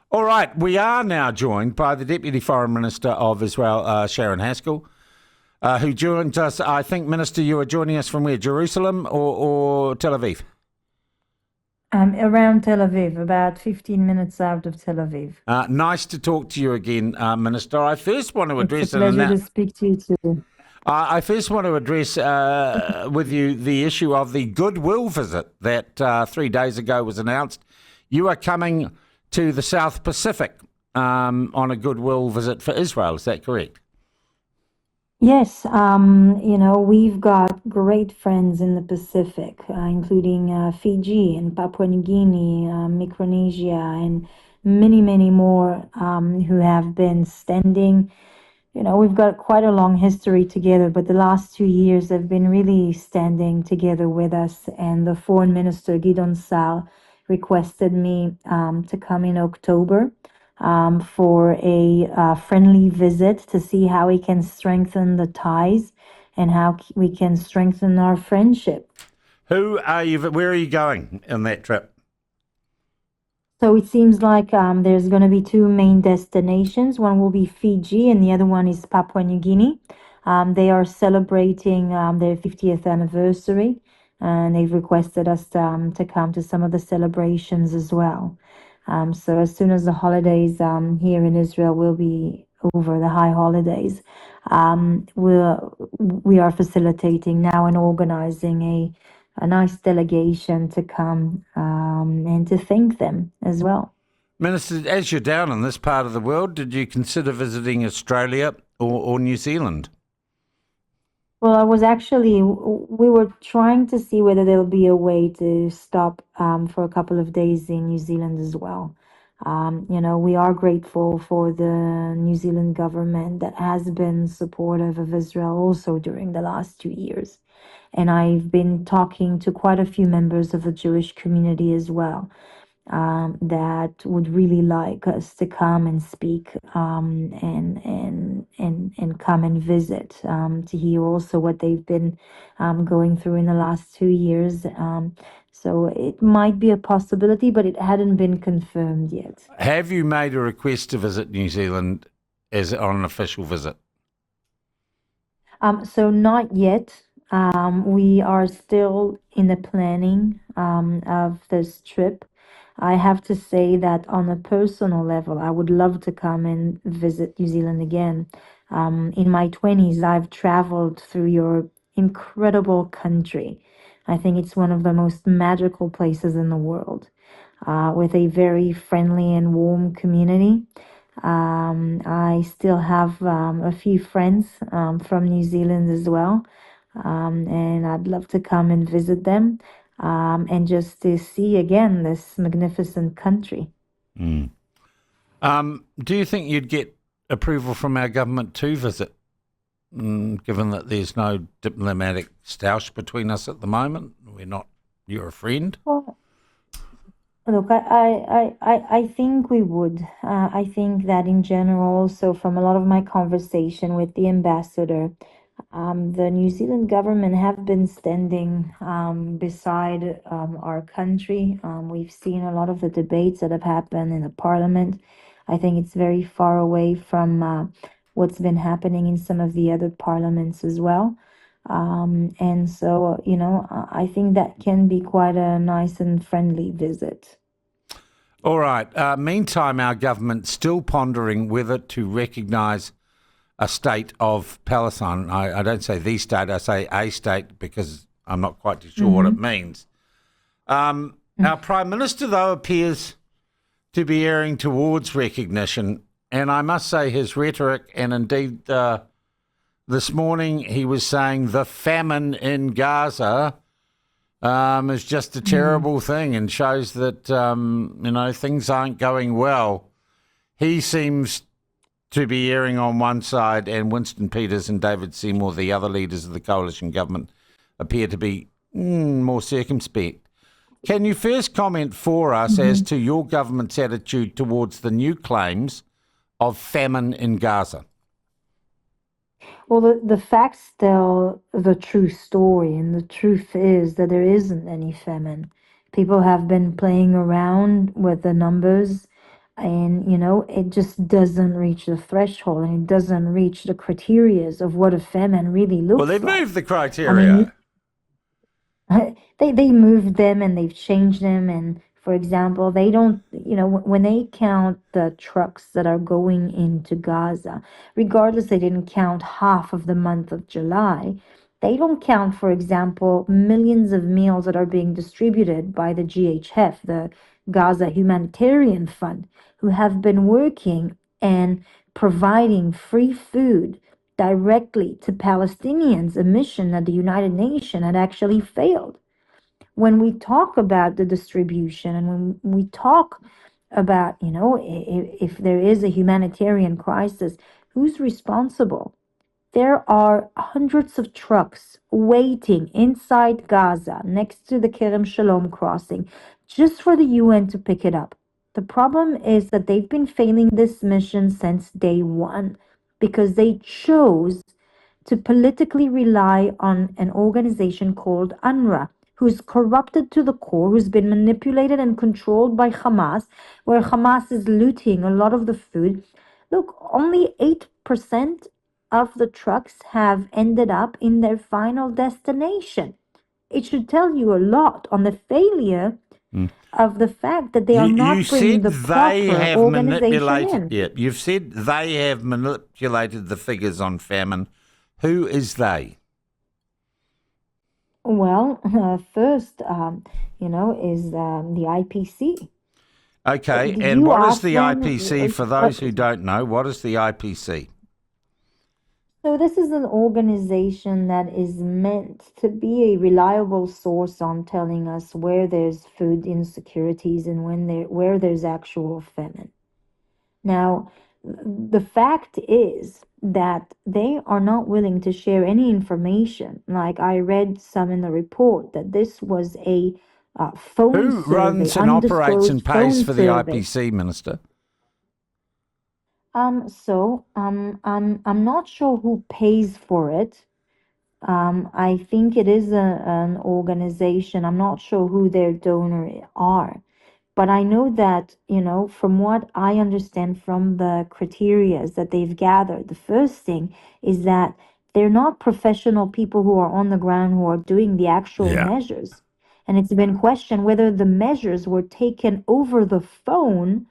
All right, we are now joined by the Deputy Foreign Minister of Israel, Sharren Haskel, who joins us. I think, Minister, you are joining us from where, Jerusalem or Tel Aviv? Around Tel Aviv, about 15 minutes out of Tel Aviv. Nice to talk to you again, Minister. I first want to It's a address pleasure to speak to you too. I first want to address with you the issue of the goodwill visit that 3 days ago was announced. You are coming to the South Pacific on a goodwill visit for Israel. Is that correct? Yes, we've got great friends in the Pacific, including Fiji and Papua New Guinea, Micronesia, and many, many more who have been standing. We've got quite a long history together, but the last 2 years have been really standing together with us. And the Foreign Minister, Gideon Sal, requested me to come in October for a friendly visit to see how we can strengthen the ties and how we can strengthen our friendship. Who are you? Where are you going on that trip? So it seems like there's going to be two main destinations. One will be Fiji, and the other one is Papua New Guinea. They are celebrating their 50th anniversary, and they've requested us to come to some of the celebrations as well. So as soon as the holidays here in Israel will be over, the high holidays, we are facilitating now and organizing a nice delegation to come and to thank them as well. Minister, as you're down in this part of the world, did you consider visiting Australia or New Zealand? Well, we were trying to see whether there'll be a way to stop for a couple of days in New Zealand as well. We are grateful for the New Zealand government that has been supportive of Israel also during the last 2 years. And I've been talking to quite a few members of the Jewish community as well, that would really like us to come and speak, and come and visit, to hear also what they've been going through in the last 2 years. So it might be a possibility, but it hadn't been confirmed yet. Have you made a request to visit New Zealand as on an official visit? So not yet. We are still in the planning of this trip. I have to say that on a personal level, I would love to come and visit New Zealand again. In my 20s, I've traveled through your incredible country. I think it's one of the most magical places in the world, with a very friendly and warm community. I still have a few friends from New Zealand as well, and I'd love to come and visit them, and just to see again this magnificent country. Mm. Do you think you'd get approval from our government to visit, given that there's no diplomatic stoush between us at the moment? You're a friend? Well, look, I think we would. I think that in general, so from a lot of my conversation with the ambassador, the New Zealand government have been standing beside our country. We've seen a lot of the debates that have happened in the parliament. I think it's very far away from what's been happening in some of the other parliaments as well. And so, I think that can be quite a nice and friendly visit. All right. Meantime, our government's still pondering whether to recognise a state of Palestine. I don't say the state, I say a state because I'm not quite too sure what it means. Our Prime Minister, though, appears to be erring towards recognition. And I must say his rhetoric, and indeed this morning he was saying the famine in Gaza is just a terrible thing and shows that, things aren't going well. He seems to be erring on one side, and Winston Peters and David Seymour, the other leaders of the coalition government, appear to be more circumspect. Can you first comment for us as to your government's attitude towards the new claims of famine in Gaza? Well, the facts tell the true story, and the truth is that there isn't any famine. People have been playing around with the numbers. And it just doesn't reach the threshold, and it doesn't reach the criterias of what a famine really Well, looks they've like. moved the I mean, criteria. they moved them and they've changed them. And for example, they don't, when they count the trucks that are going into Gaza, regardless, they didn't count half of the month of July. They don't count, for example, millions of meals that are being distributed by the GHF, the Gaza Humanitarian Fund, who have been working and providing free food directly to Palestinians, a mission that the United Nations had actually failed. When we talk about the distribution, and when we talk about, if there is a humanitarian crisis, who's responsible? There are hundreds of trucks waiting inside Gaza next to the Kerem Shalom crossing just for the UN to pick it up. The problem is that they've been failing this mission since day one because they chose to politically rely on an organization called UNRWA, who's corrupted to the core, who's been manipulated and controlled by Hamas, where Hamas is looting a lot of the food. Look, only 8% of the trucks have ended up in their final destination. It should tell you a lot on the failure of the fact that they are You not bringing said the they proper have organization manipulated. in. Yeah, you've said they have manipulated the figures on famine. Who is they? Well, first, is the IPC. Okay, Did and you what is ask the them? IPC? For those who don't know, what is the IPC? So this is an organization that is meant to be a reliable source on telling us where there's food insecurities and where there's actual famine. Now, the fact is that they are not willing to share any information. Like I read some in the report that this was a phone Who survey, runs and operates and undisclosed pays phone for the survey. IPC, Minister? I'm not sure who pays for it. I think it is an organization. I'm not sure who their donor are. But I know that, from what I understand from the criterias that they've gathered, the first thing is that they're not professional people who are on the ground who are doing the actual Yeah. measures. And it's been questioned whether the measures were taken over the phone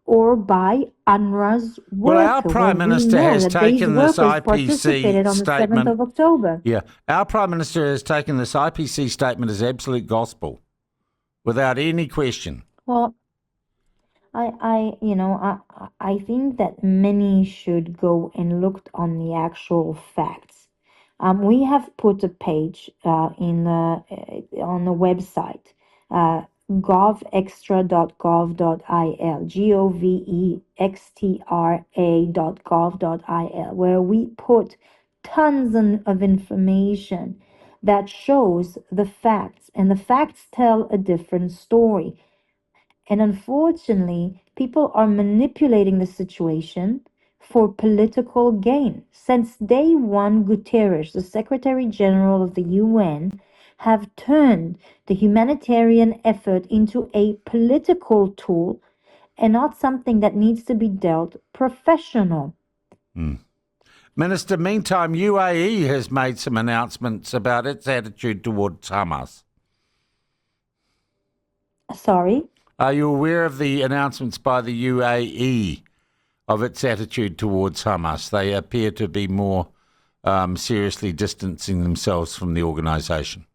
or by UNRWA's Well, our worker, Prime when we Minister know has that these taken this workers IPC participated on the 7th statement. of October. Yeah, our Prime Minister has taken this IPC statement as absolute gospel, without any question. Well, I think that many should go and look on the actual facts. We have put a page in the on the website, govextra.gov.il, govextra.gov.il, where we put tons of information that shows the facts, and the facts tell a different story. And unfortunately, people are manipulating the situation for political gain. Since day one, Guterres, the Secretary General of the UN, have turned the humanitarian effort into a political tool and not something that needs to be dealt professional. Minister, meantime, UAE has made some announcements about its attitude towards Hamas. Sorry? Are you aware of the announcements by the UAE of its attitude towards Hamas? They appear to be more seriously distancing themselves from the organisation.